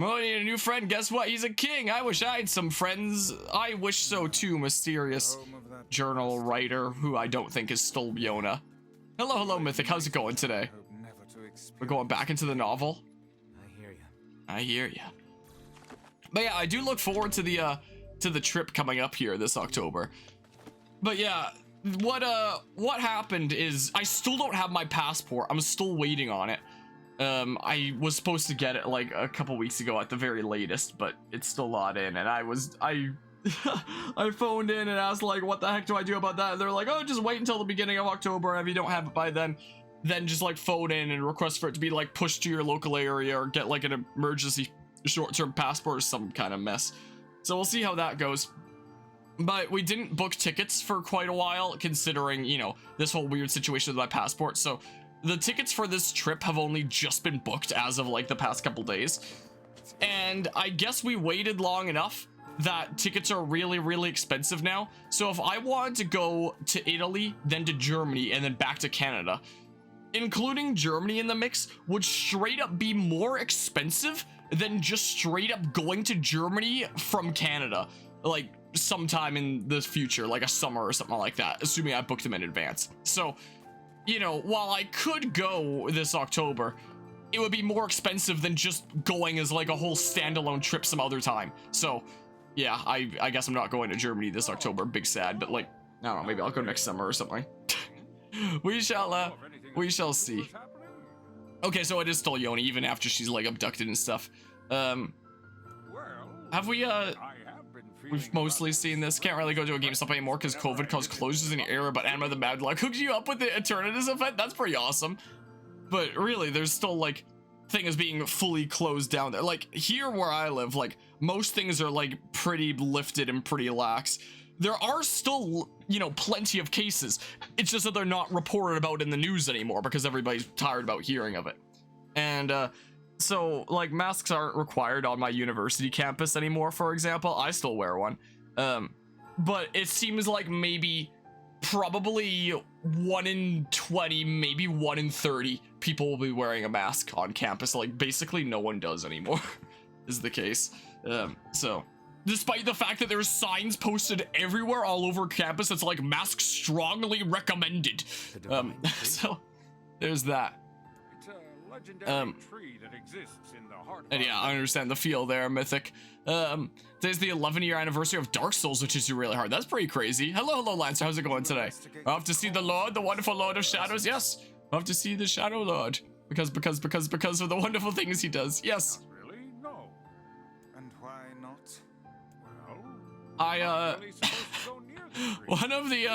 Oh, you need a new friend. Guess what? He's a king. I wish I had some friends. I wish so too, mysterious journal writer who I don't think is Stolbiona. Hello, Mythic. How's it going today? We're going back into the novel. I hear you. But yeah, I do look forward to the trip coming up here this October. But yeah, what happened is I still don't have my passport. I'm still waiting on it. I was supposed to get it like a couple weeks ago at the very latest, but it's still not in. And I I phoned in and asked like, what the heck do I do about that? And they're like, oh, just wait until the beginning of October. And if you don't have it by then just like phone in and request for it to be like pushed to your local area or get like an emergency short-term passport or some kind of mess. So we'll see how that goes. But we didn't book tickets for quite a while, considering, you know, this whole weird situation with my passport. So the tickets for this trip have only just been booked as of like the past couple days. And I guess we waited long enough that tickets are really, really expensive now. So if I wanted to go to Italy, then to Germany, and then back to Canada, including Germany in the mix would straight up be more expensive than just straight up going to Germany from Canada, like sometime in the future, like a summer or something like that, assuming I booked them in advance. So, you know, while I could go this October, it would be more expensive than just going as like a whole standalone trip some other time. So yeah, I guess I'm not going to Germany this October. Big sad, but like, I don't know, maybe I'll go next summer or something. we shall see. Okay, so it is still Yoni even after she's like abducted and stuff. Have we we've mostly seen this. Can't really go to a GameStop anymore because COVID caused closures in the area, but Anima the Bad Luck hooked you up with the Eternatus event. That's pretty awesome. But really, there's still like things being fully closed down there. Like here where I live, like most things are like pretty lifted and pretty lax. There are still, you know, plenty of cases. It's just that they're not reported about in the news anymore because everybody's tired about hearing of it. And so like masks aren't required on my university campus anymore, for example. I still wear one. But it seems like maybe probably 1 in 20, maybe 1 in 30 people will be wearing a mask on campus. Like basically no one does anymore is the case. So despite the fact that there's signs posted everywhere all over campus that's like masks strongly recommended. So there's that. Tree that exists in the heart And yeah, I understand the feel there, Mythic. Today's the 11-year anniversary of Dark Souls, which is really hard. That's pretty crazy. Hello, Lancer. How's it going today? Off to see the Lord, the wonderful Lord of Shadows. Yes, off to see the Shadow Lord because of the wonderful things he does. Yes. Not really? No. And why not? Well, I really supposed to go near the tree,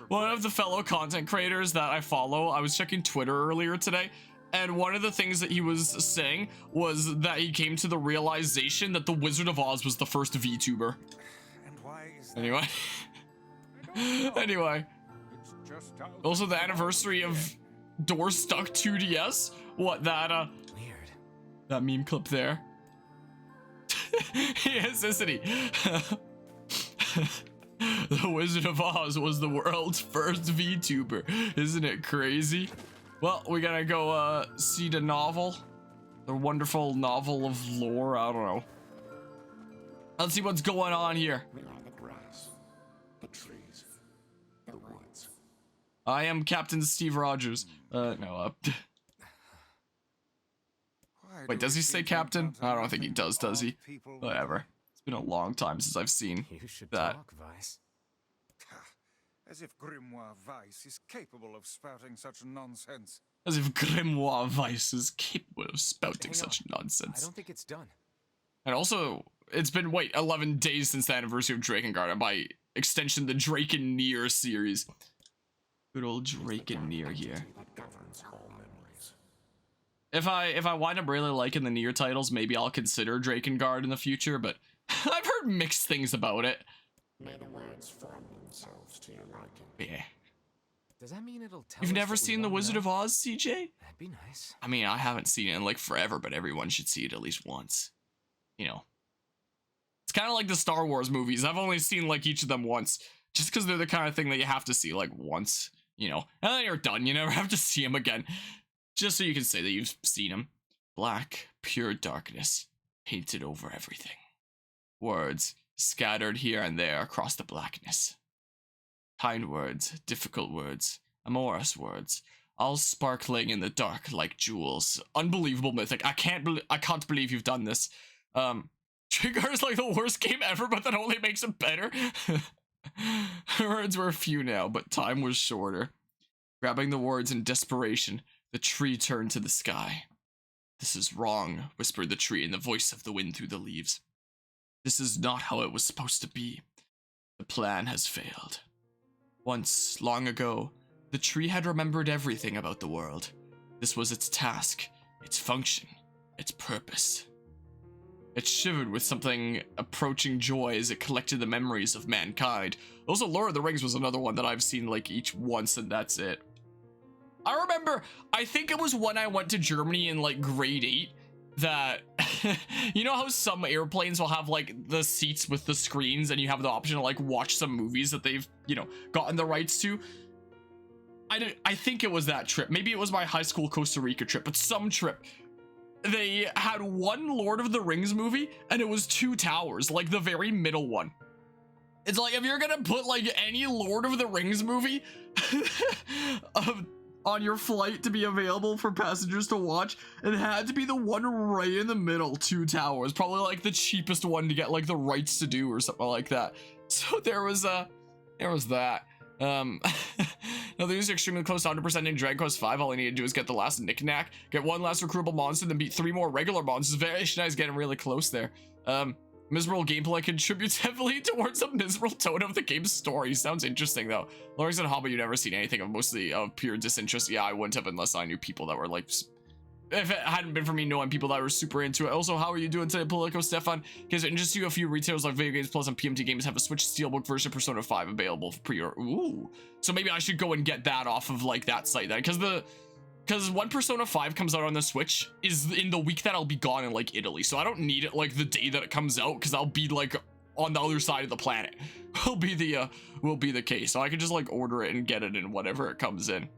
one of the fellow content creators that I follow, I was checking Twitter earlier today. And one of the things that he was saying was that he came to the realization that the Wizard of Oz was the first VTuber. And why is that? Anyway. Anyway. It's just how Also the anniversary of Door Stuck 2DS. What, that, Weird. that meme clip there. Yes, isn't he? The Wizard of Oz was the world's first VTuber. Isn't it crazy? Well, we gotta go see the novel. The wonderful novel of lore. I don't know. Let's see what's going on here. We are the grass, the trees, the woods. I am Captain Steve Rogers. No, wait, does he say captain? I don't think he does he? Whatever. It's been a long time since I've seen You should that. talk, Vice. As if Grimoire Weiss is capable of spouting such nonsense. As if Grimoire Weiss is capable of spouting Hang such I nonsense. don't think it's done. And also, it's been, wait, 11 days since the anniversary of Drakengard, and by extension, the Drake and NieR series. Good old Drake and NieR here. That governs all memories. If I wind up really liking the NieR titles, maybe I'll consider Drakengard in the future, but I've heard mixed things about it. May the words form themselves to your liking. Yeah. Does that mean it'll tell You've us never what we seen The wanna Wizard know? of Oz, CJ? That'd be nice. I mean, I haven't seen it in like forever, but everyone should see it at least once. You know. It's kind of like the Star Wars movies. I've only seen like each of them once, just because they're the kind of thing that you have to see like once, you know. And then you're done. You never have to see them again. Just so you can say that you've seen them. Black, pure darkness. painted over everything. Words scattered here and there across the blackness. Kind words, difficult words, amorous words, all sparkling in the dark like jewels. Unbelievable, Mythic. I can't believe you've done this. Trigger is like the worst game ever, but that only makes it better. Words were few now, but time was shorter. Grabbing the words in desperation, the tree turned to the sky. This is wrong, whispered the tree in the voice of the wind through the leaves. This is not how it was supposed to be. The plan has failed. Once, long ago, the tree had remembered everything about the world. This was its task, its function, its purpose. It shivered with something approaching joy as it collected the memories of mankind. Also, Lord of the Rings was another one that I've seen like each once and that's it. I remember, I think it was when I went to Germany in like grade 8 that, you know how some airplanes will have like the seats with the screens and you have the option to like watch some movies that they've, you know, gotten the rights to? I think it was that trip. Maybe it was my high school Costa Rica trip, but some trip. They had one Lord of the Rings movie and it was Two Towers, like the very middle one. It's like, if you're gonna put like any Lord of the Rings movie on your flight to be available for passengers to watch, it had to be the one right in the middle, Two Towers. Probably like the cheapest one to get like the rights to do or something like that. So there was that. No, these are extremely close to 100% in Dragon Quest V. All I need to do is get the last knick-knack, get one last recruitable monster, then beat 3 more regular monsters. Very nice, getting really close there. Miserable gameplay contributes heavily towards a miserable tone of the game's story. Sounds interesting though. Lawrence and Hobbit, you've never seen anything of, mostly of pure disinterest. Yeah, I wouldn't have unless I knew people that were like, if it hadn't been for me knowing people that were super into it. Also, how are you doing today, Politico Stefan? Because it interests you, a few retailers like Video Games Plus and PMT Games have a Switch Steelbook version of Persona 5 available for pre-order. Ooh. So maybe I should go and get that off of like that site then. Because when Persona 5 comes out on the Switch is in the week that I'll be gone in like Italy. So I don't need it like the day that it comes out because I'll be like on the other side of the planet. will be the case. So I can just like order it and get it in whatever it comes in.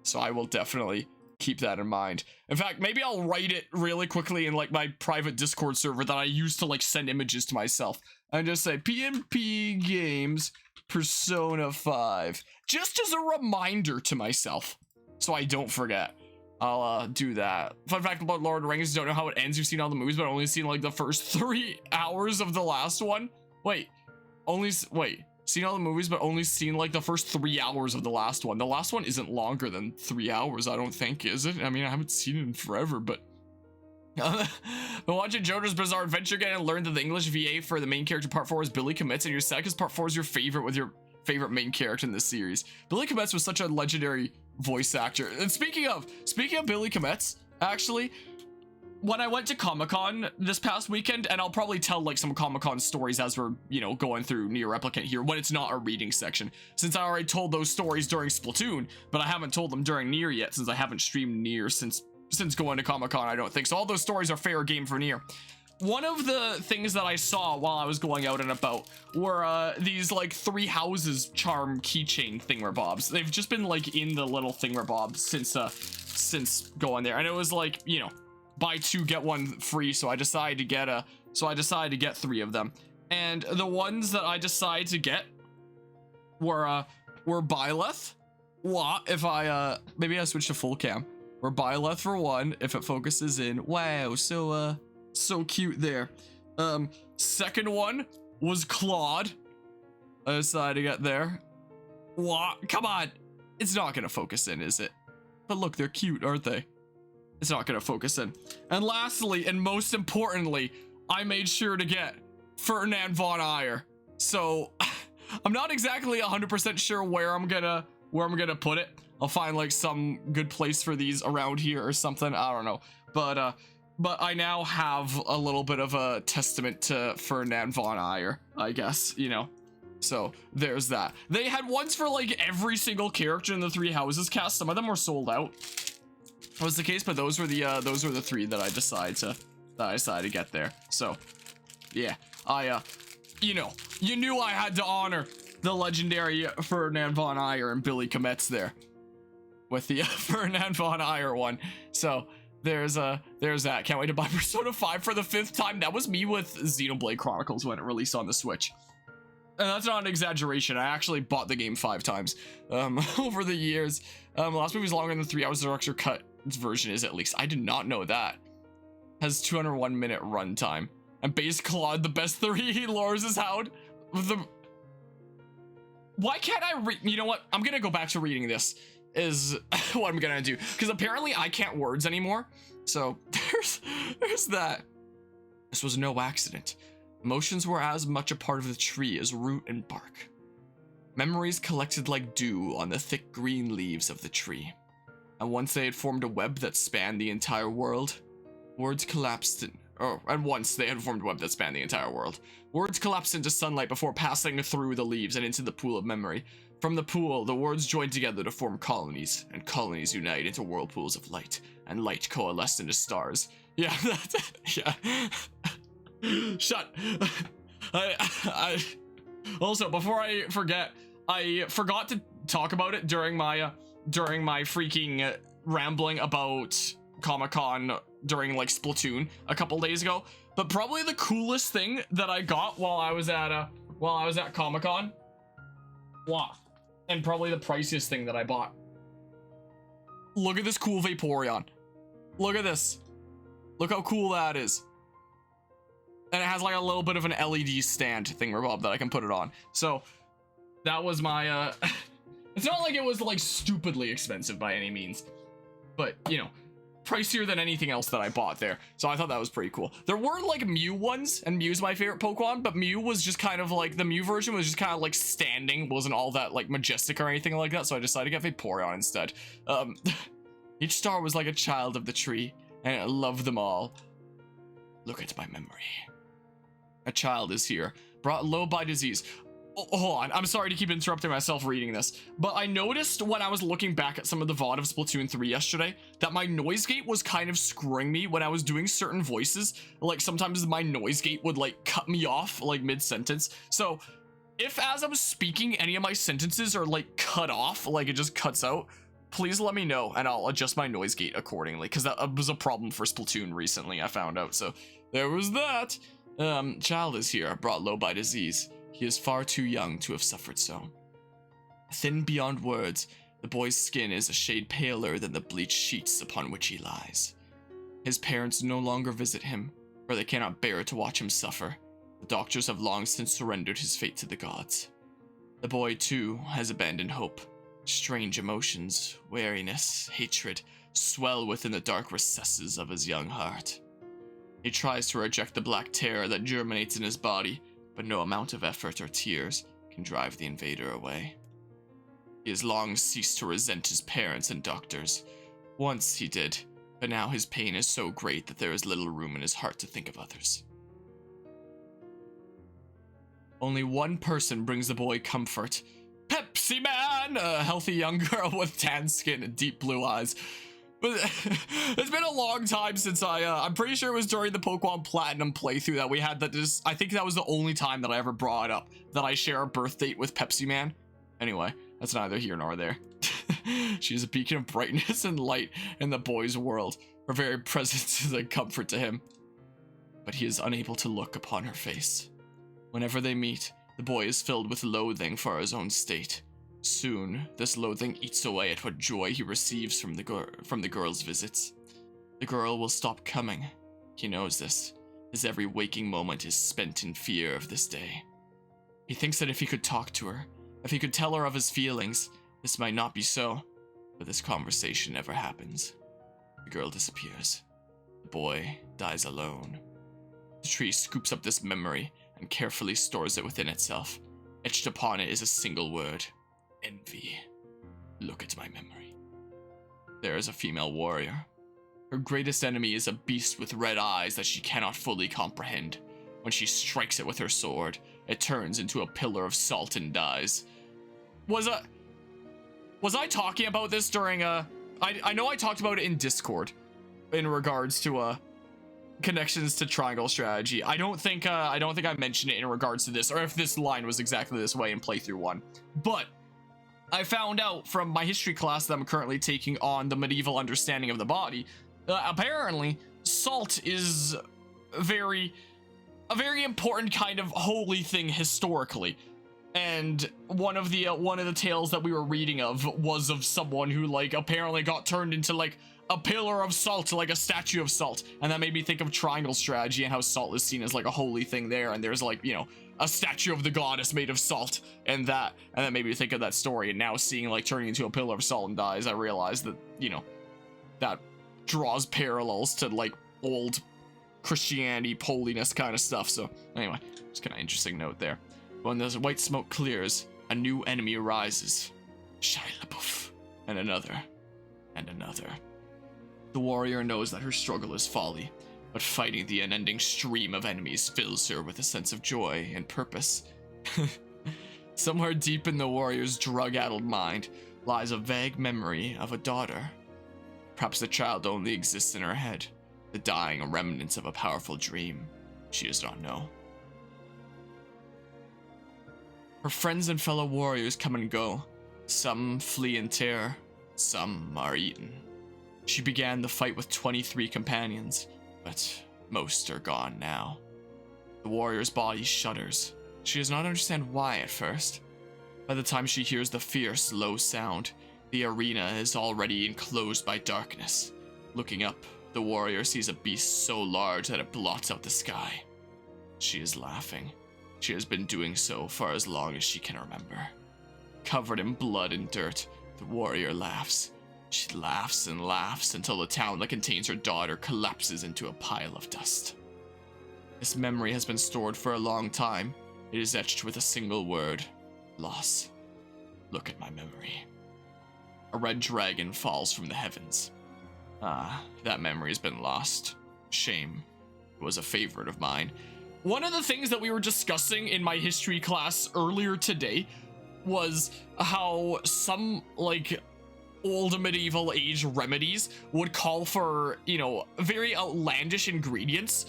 So I will definitely keep that in mind. In fact, maybe I'll write it really quickly in like my private Discord server that I use to like send images to myself and just say PMP Games Persona 5 just as a reminder to myself so I don't forget. I'll do that. Fun fact about Lord of the Rings, don't know how it ends. You've seen all the movies but only seen like the first 3 hours of the last one. Wait, seen all the movies but only seen like the first 3 hours of the last one. The last one isn't longer than 3 hours, I don't think, is it? I mean, I haven't seen it in forever, but been watching JoJo's Bizarre Adventure again and learned that the English VA for the main character part 4 is Billy Commits, and your second part 4 is your favorite with your favorite main character in this series. Billy Commits was such a legendary voice actor. And speaking of Billy Commits, actually, when I went to Comic-Con this past weekend, and I'll probably tell like some Comic-Con stories as we're, you know, going through NieR Replicant here when it's not a reading section, since I already told those stories during Splatoon, but I haven't told them during NieR yet since I haven't streamed NieR since going to Comic-Con, I don't think. So all those stories are fair game for NieR. One of the things that I saw while I was going out and about were these like 3 houses charm keychain thingamabobs. They've just been like in the little thingamabobs since going there, and it was like, you know, buy 2 get 1 free. So I decided to get 3 of them, and the ones that I decided to get were Byleth. What if I maybe I switch to full cam? We're Byleth for 1 if it focuses in. Wow, so cute there. Second one was Claude. I decided to get there. What? Come on, it's not gonna focus in, is it? But look, they're cute, aren't they? It's not gonna focus in. And lastly, and most importantly, I made sure to get Ferdinand von Aegir. So I'm not exactly 100% sure where I'm gonna put it. I'll find like some good place for these around here or something. I don't know. But I now have a little bit of a testament to Ferdinand von Aegir, I guess, you know. So there's that. They had ones for like every single character in the 3 houses cast. Some of them were sold out. Was the case, but those were the 3 that I decided to get there. So yeah, you know, you knew I had to honor the legendary Ferdinand von Aegir and Billy Commits there with the Ferdinand von Aegir one. So there's that. Can't wait to buy Persona 5 for the 5th time. That was me with Xenoblade Chronicles when it released on the Switch. And that's not an exaggeration. I actually bought the game 5 times over the years. The last movie is longer than 3 hours. The director cut version is at least. I did not know that. Has 201 minute runtime. And base Claude, the best 3 he lures his hound. Why can't I read? You know what? I'm gonna go back to reading this. Is what I'm gonna do, because apparently I can't words anymore. So there's that. This was no accident. Emotions were as much a part of the tree as root and bark. Memories collected like dew on the thick green leaves of the tree. And once they had formed a web that spanned the entire world, words collapsed once they had formed a web that spanned the entire world. Words collapsed into sunlight before passing through the leaves and into the pool of memory. From the pool, the words joined together to form colonies, and colonies unite into whirlpools of light, and light coalesced into stars. Yeah, that's it. Yeah. Shut. Also, before I forget, I forgot to talk about it during my freaking rambling about Comic-Con during like Splatoon a couple days ago. But probably the coolest thing that I got while I was at Comic-Con, wow, and probably the priciest thing that I bought. Look at this cool Vaporeon. Look at this. Look how cool that is. And it has like a little bit of an LED stand thingamabob that I can put it on. So that was my it's not like it was like stupidly expensive by any means, but you know, pricier than anything else that I bought there. So I thought that was pretty cool. There were like Mew ones, and Mew's my favorite Pokemon, but Mew was just kind of like, the Mew version was just kind of like standing, wasn't all that like majestic or anything like that, so I decided to get Vaporeon instead. Each star was like a child of the tree, and I loved them all. Look at my memory. A child is here, brought low by disease. Oh, hold on, I'm sorry to keep interrupting myself reading this, but I noticed when I was looking back at some of the VOD of Splatoon 3 yesterday that my noise gate was kind of screwing me when I was doing certain voices. Like sometimes my noise gate would like cut me off like mid-sentence. So if as I'm speaking any of my sentences are like cut off, like it just cuts out, please let me know and I'll adjust my noise gate accordingly, because that was a problem for Splatoon recently, I found out. So there was that. Child is here, brought low by disease. He is far too young to have suffered so. Thin beyond words, the boy's skin is a shade paler than the bleached sheets upon which he lies. His parents no longer visit him, for they cannot bear to watch him suffer. The doctors have long since surrendered his fate to the gods. The boy, too, has abandoned hope. Strange emotions, weariness, hatred, swell within the dark recesses of his young heart. He tries to reject the black terror that germinates in his body, but no amount of effort or tears can drive the invader away. He has long ceased to resent his parents and doctors. Once he did, but now his pain is so great that there is little room in his heart to think of others. Only one person brings the boy comfort. Pepsi Man! A healthy young girl with tan skin and deep blue eyes. But it's been a long time since I'm pretty sure it was during the Pokemon Platinum playthrough that we had that. I think that was the only time that I ever brought up that I share a birth date with Pepsi Man. Anyway, that's neither here nor there. She is a beacon of brightness and light in the boy's world. Her very presence is a comfort to him. But he is unable to look upon her face. Whenever they meet, the boy is filled with loathing for his own state. Soon, this loathing eats away at what joy he receives from the girl's visits. The girl will stop coming. He knows this. His every waking moment is spent in fear of this day. He thinks that if he could talk to her, if he could tell her of his feelings, this might not be so, but this conversation never happens. The girl disappears. The boy dies alone. The tree scoops up this memory and carefully stores it within itself. Etched upon it is a single word. Envy. Look at my memory. There is a female warrior. Her greatest enemy is a beast with red eyes that she cannot fully comprehend. When she strikes it with her sword, it turns into a pillar of salt and dies. Was I talking about this during I know I talked about it in Discord in regards to connections to triangle strategy. I don't think I mentioned it in regards to this, or if this line was exactly this way in playthrough 1. But I found out from my history class that I'm currently taking on the medieval understanding of the body, apparently salt is a very important kind of holy thing historically. And one of the tales that we were reading of was of someone who like apparently got turned into like a pillar of salt, like a statue of salt. And that made me think of triangle strategy and how salt is seen as like a holy thing there. And there's like, you know, a statue of the goddess made of salt and that made me think of that story. And now seeing like turning into a pillar of salt and dies, I realized that, you know, that draws parallels to like old Christianity, holiness kind of stuff. So anyway, just kind of interesting note there. When the white smoke clears, a new enemy arises. Shia LaBeouf. And another. And another. The warrior knows that her struggle is folly, but fighting the unending stream of enemies fills her with a sense of joy and purpose. Somewhere deep in the warrior's drug-addled mind lies a vague memory of a daughter. Perhaps the child only exists in her head, the dying remnants of a powerful dream she does not know. Her friends and fellow warriors come and go. Some flee in terror, some are eaten. She began the fight with 23 companions, but most are gone now. The warrior's body shudders. She does not understand why at first. By the time she hears the fierce, low sound, the arena is already enclosed by darkness. Looking up, the warrior sees a beast so large that it blots out the sky. She is laughing. She has been doing so for as long as she can remember. Covered in blood and dirt, the warrior laughs. She laughs and laughs until the town that contains her daughter collapses into a pile of dust. This memory has been stored for a long time. It is etched with a single word: loss. Look at my memory. A red dragon falls from the heavens. Ah, that memory has been lost. Shame. It was a favorite of mine. One of the things that we were discussing in my history class earlier today was how some, like, old medieval age remedies would call for, you know, very outlandish ingredients,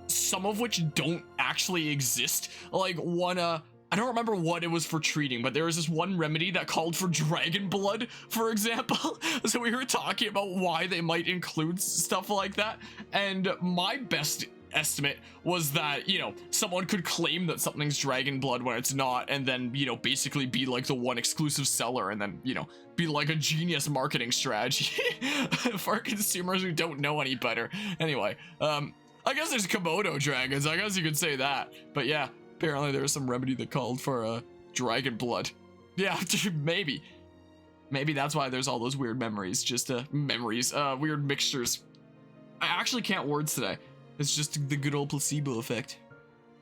some of which don't actually exist. Like one, I don't remember what it was for treating, but there was this one remedy that called for dragon blood, for example. So we were talking about why they might include stuff like that, and my best estimate was that, you know, someone could claim that something's dragon blood when it's not, and then, you know, basically be like the one exclusive seller, and then, you know, be like a genius marketing strategy for consumers who don't know any better. Anyway, I guess there's Komodo dragons, I guess you could say that. But yeah, apparently there was some remedy that called for dragon blood. Yeah, maybe that's why there's all those weird memories, just memories, weird mixtures. I actually can't words today. It's just the good old placebo effect.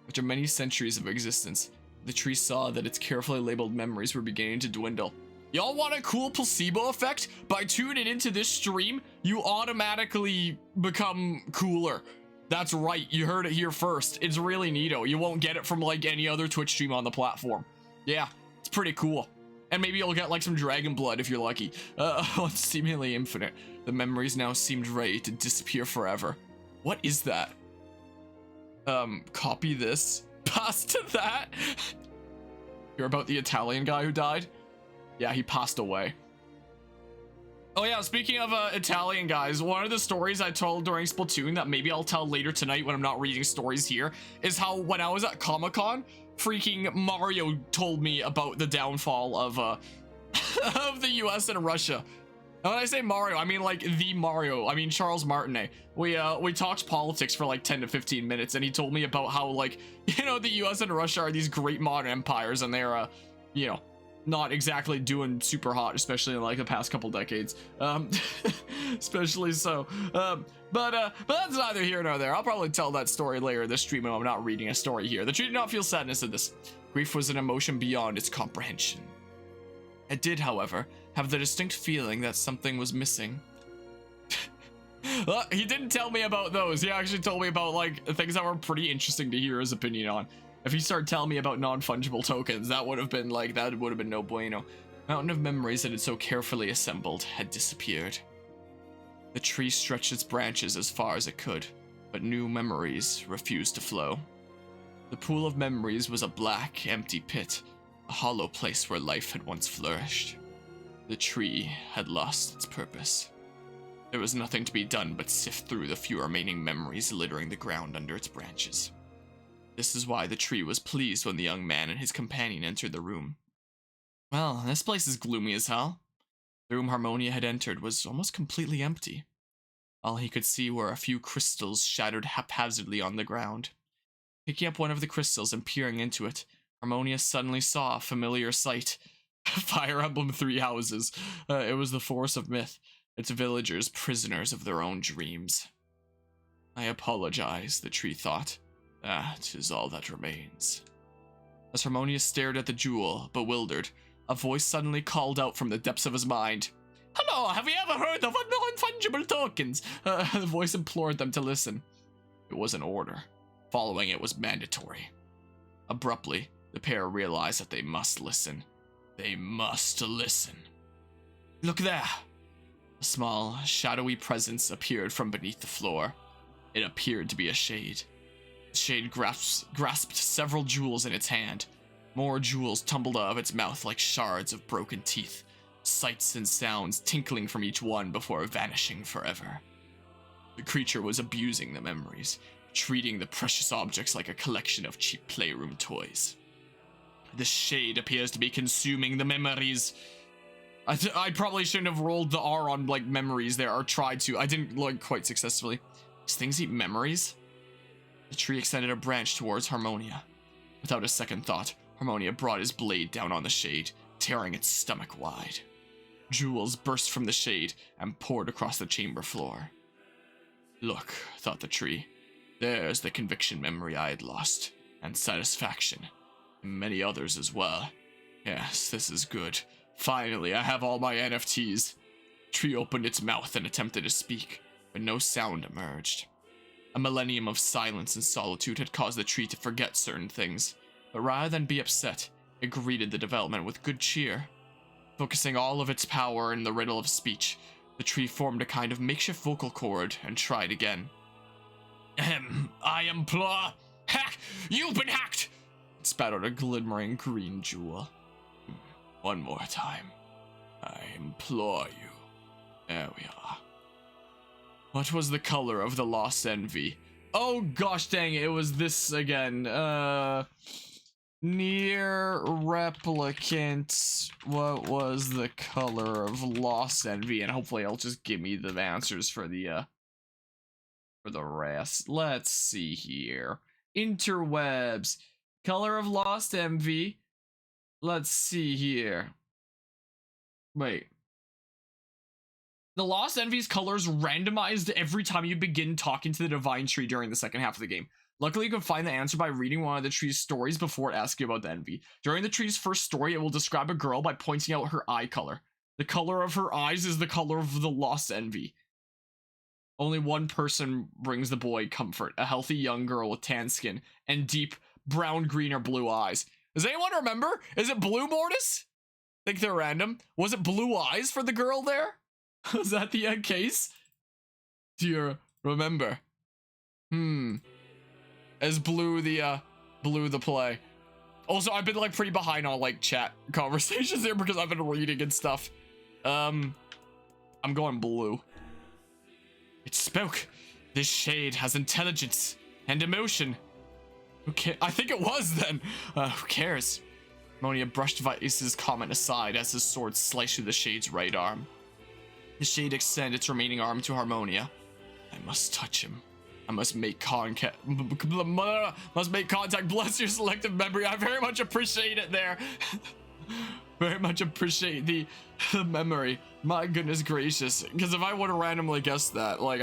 After many centuries of existence, the tree saw that its carefully labeled memories were beginning to dwindle. Y'all want a cool placebo effect? By tuning into this stream, you automatically become cooler. That's right, you heard it here first. It's really neato. You won't get it from like any other Twitch stream on the platform. Yeah, it's pretty cool. And maybe you'll get like some dragon blood if you're lucky. It's seemingly infinite. The memories now seemed ready to disappear forever. What is that? Copy this. Pass to that. You're about the Italian guy who died? Yeah, he passed away. Oh yeah, speaking of Italian guys, one of the stories I told during Splatoon that maybe I'll tell later tonight when I'm not reading stories here is how when I was at Comic-Con, freaking Mario told me about the downfall of of the US and Russia. And when I say Mario, I mean like the Mario. I mean Charles Martinet. We talked politics for like 10 to 15 minutes, and he told me about how, like, you know, the US and Russia are these great modern empires, and they're you know, not exactly doing super hot, especially in like the past couple decades. Especially so. But that's neither here nor there. I'll probably tell that story later in this stream when I'm not reading a story here. The tree did not feel sadness in this. Grief was an emotion beyond its comprehension. It did, however, have the distinct feeling that something was missing. Well, he didn't tell me about those. He actually told me about like things that were pretty interesting to hear his opinion on. If he started telling me about non-fungible tokens, that would have been no bueno. Mountain of memories that had so carefully assembled had disappeared. The tree stretched its branches as far as it could, but new memories refused to flow. The pool of memories was a black, empty pit, a hollow place where life had once flourished. The tree had lost its purpose. There was nothing to be done but sift through the few remaining memories littering the ground under its branches. This is why the tree was pleased when the young man and his companion entered the room. Well, this place is gloomy as hell. The room Harmonia had entered was almost completely empty. All he could see were a few crystals shattered haphazardly on the ground. Picking up one of the crystals and peering into it, Harmonia suddenly saw a familiar sight. Fire Emblem 3 houses. It was the Force of Myth, its villagers prisoners of their own dreams. I apologize, the tree thought. That is all that remains. As Harmonia stared at the jewel, bewildered, a voice suddenly called out from the depths of his mind. Hello, have you ever heard of non-fungible tokens? The voice implored them to listen. It was an order. Following it was mandatory. Abruptly, the pair realized that they must listen. They must listen. Look there. A small, shadowy presence appeared from beneath the floor. It appeared to be a shade. The shade grasped several jewels in its hand. More jewels tumbled out of its mouth like shards of broken teeth, sights and sounds tinkling from each one before vanishing forever. The creature was abusing the memories, treating the precious objects like a collection of cheap playroom toys. The shade appears to be consuming the memories. I probably shouldn't have rolled the R on, like, memories there, or tried to. I didn't, like, quite successfully. These things eat memories? The tree extended a branch towards Harmonia. Without a second thought, Harmonia brought his blade down on the shade, tearing its stomach wide. Jewels burst from the shade and poured across the chamber floor. Look, thought the tree. There's the conviction memory I had lost, and satisfaction, and many others as well. Yes, this is good. Finally, I have all my NFTs. The tree opened its mouth and attempted to speak, but no sound emerged. A millennium of silence and solitude had caused the tree to forget certain things, but rather than be upset, it greeted the development with good cheer. Focusing all of its power in the riddle of speech, the tree formed a kind of makeshift vocal cord and tried again. I implore... Hack! You've been hacked! It spat out a glimmering green jewel. One more time. I implore you. There we are. What was the color of the lost envy? Oh gosh dang it, it was this again. NieR Replicant. What was the color of lost envy? And hopefully it'll just give me the answers for the rest. Let's see here. Interwebs. Color of lost envy. Let's see here. Wait. The Lost Envy's colors randomized every time you begin talking to the Divine Tree during the second half of the game. Luckily, you can find the answer by reading one of the tree's stories before it asks you about the envy. During the tree's first story, it will describe a girl by pointing out her eye color. The color of her eyes is the color of the Lost Envy. Only one person brings the boy comfort, a healthy young girl with tan skin and deep brown, green, or blue eyes. Does anyone remember? Is it blue, Mortis? Think they're random. Was it blue eyes for the girl there? Was that the case? Do you remember? Is blue the play? Also, I've been like pretty behind on like chat conversations there because I've been reading and stuff. I'm going blue. It spoke. This shade has intelligence and emotion. Who cares? I think it was then. Who cares? Harmonia brushed Vice's comment aside as his sword sliced through the shade's right arm. The shade extended its remaining arm to Harmonia. I must touch him. I must make contact. Must make contact. Bless your selective memory. I very much appreciate it there. Very much appreciate the memory. My goodness gracious. Because if I would have randomly guessed that, like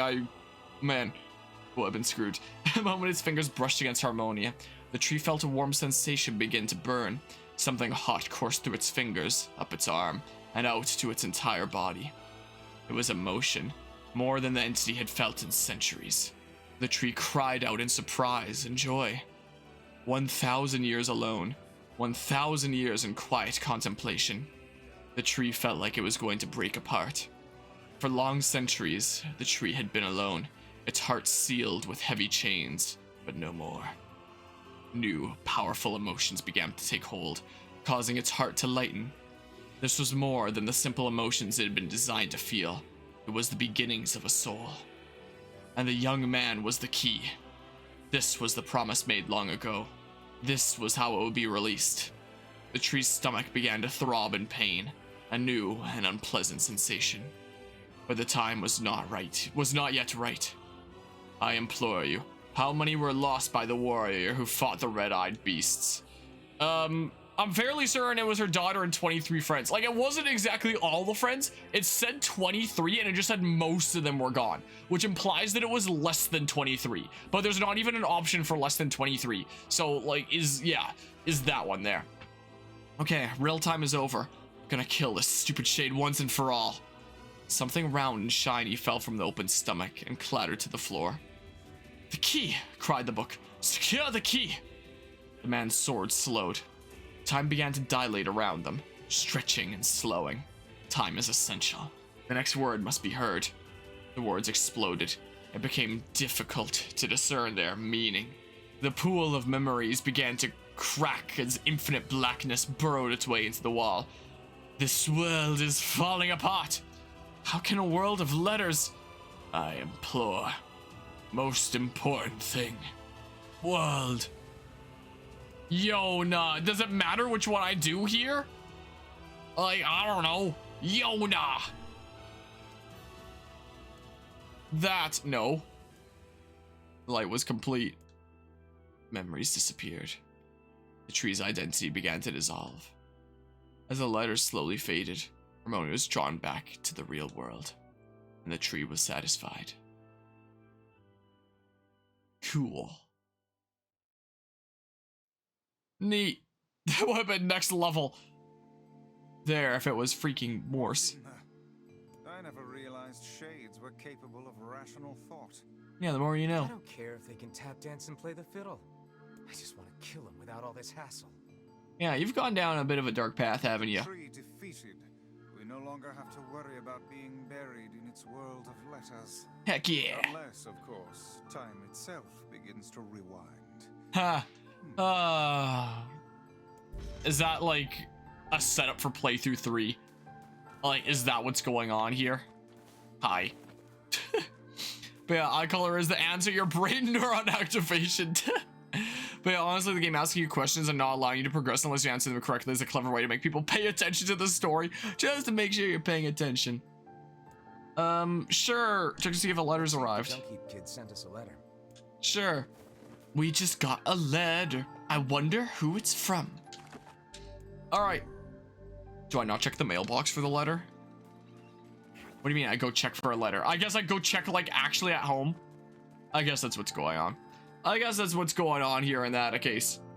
man, would have been screwed. The moment his fingers brushed against Harmonia, the tree felt a warm sensation begin to burn. Something hot coursed through its fingers, up its arm, and out to its entire body. It was emotion, more than the entity had felt in centuries. The tree cried out in surprise and joy. 1,000 years alone, 1,000 years in quiet contemplation. The tree felt like it was going to break apart. For long centuries, the tree had been alone, its heart sealed with heavy chains, but no more. New, powerful emotions began to take hold, causing its heart to lighten. This was more than the simple emotions it had been designed to feel. It was the beginnings of a soul. And the young man was the key. This was the promise made long ago. This was how it would be released. The tree's stomach began to throb in pain, a new and unpleasant sensation. But the time was not yet right. I implore you, how many were lost by the warrior who fought the red-eyed beasts? I'm fairly certain it was her daughter and 23 friends. Like, it wasn't exactly all the friends. It said 23 and it just said most of them were gone, which implies that it was less than 23. But there's not even an option for less than 23. So, like, is that one there? Okay, real time is over. I'm gonna kill this stupid shade once and for all. Something round and shiny fell from the open stomach and clattered to the floor. The key, cried the book. Secure the key. The man's sword slowed. Time began to dilate around them, stretching and slowing. Time is essential. The next word must be heard. The words exploded. It became difficult to discern their meaning. The pool of memories began to crack as infinite blackness burrowed its way into the wall. This world is falling apart. How can a world of letters? I implore. Most important thing. World. Yona. Does it matter which one I do here? Like, I don't know. Yona. That, no. The light was complete. Memories disappeared. The tree's identity began to dissolve. As the letters slowly faded, Ramona was drawn back to the real world, and the tree was satisfied. Cool. Neat. That would have been next level there if it was freaking Morse. I never realized shades were capable of rational thought. Yeah, the more you know. I don't care if they can tap dance and play the fiddle. I just want to kill them without all this hassle. Yeah, you've gone down a bit of a dark path, haven't you? Tree defeated. We no longer have to worry about being buried in its world of letters. Heck yeah. Unless, of course, time itself begins to rewind. Ha. Is that like a setup for playthrough 3? Like, is that what's going on here? Hi. But yeah, eye color is the answer. Your brain neuron activation. But yeah, honestly, the game asking you questions and not allowing you to progress unless you answer them correctly is a clever way to make people pay attention to the story, just to make sure you're paying attention. Sure. Check to see if a letter's arrived. The Dunkheap kid sent us a letter. Sure. We just got a letter. I wonder who it's from. All right. Do I not check the mailbox for the letter? What do you mean I go check for a letter? I guess I go check like actually at home. I guess that's what's going on. I guess that's what's going on here in that case.